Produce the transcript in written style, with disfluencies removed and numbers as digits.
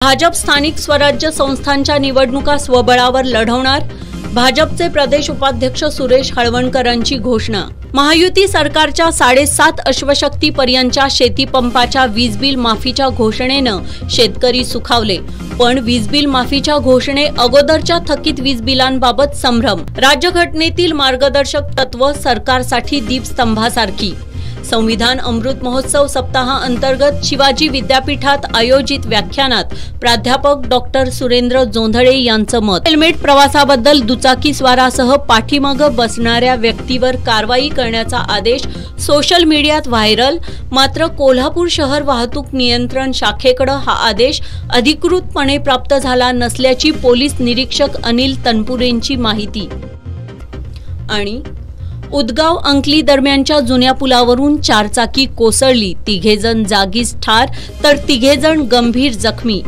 भाजप स्थानिक स्वराज्य संस्थांच्या निवडणुका स्वबळावर लढवणार, भाजपचे प्रदेश उपाध्यक्ष सुरेश हळवणकरांची घोषणा। महायुती सरकारच्या 7.5 अश्वशक्तीपर्यंतच्या शेतीपंपाच्या वीज बिल माफीच्या घोषणेनं शेतकरी सुखावले, पण वीज बिल माफीच्या घोषणे अगोदरच्या थकीत वीज बिलांबाबत संभ्रम। राज्यघटनेतील मार्गदर्शक तत्व सरकारसाठी दीपस्तंभासारखी। संविधान अमृत महोत्सव सप्ताहा अंतर्गत शिवाजी विद्यापीठात आयोजित व्याख्यानात प्राध्यापक डॉक्टर सुरेंद्र जोंधळे यांचं मत। हेल्मेट प्रवासाबद्दल दुचाकीस्वारासह पाठीमागे बसणाऱ्या व्यक्तीवर कारवाई करण्याचा आदेश सोशल मीडियात व्हायरल। मात्र कोल्हापूर शहर वाहतूक नियंत्रण शाखेकडे हा आदेश अधिकृतपणे प्राप्त झाला नसल्याची पोलीस निरीक्षक अनिल तनपुरेंची माहिती। आणि उदगाव अंकली दरम्यानच्या जुन्या पुलावरून चारचाकी कोसळली, 3 जण जागीच ठार तर 3 जण गंभीर जखमी।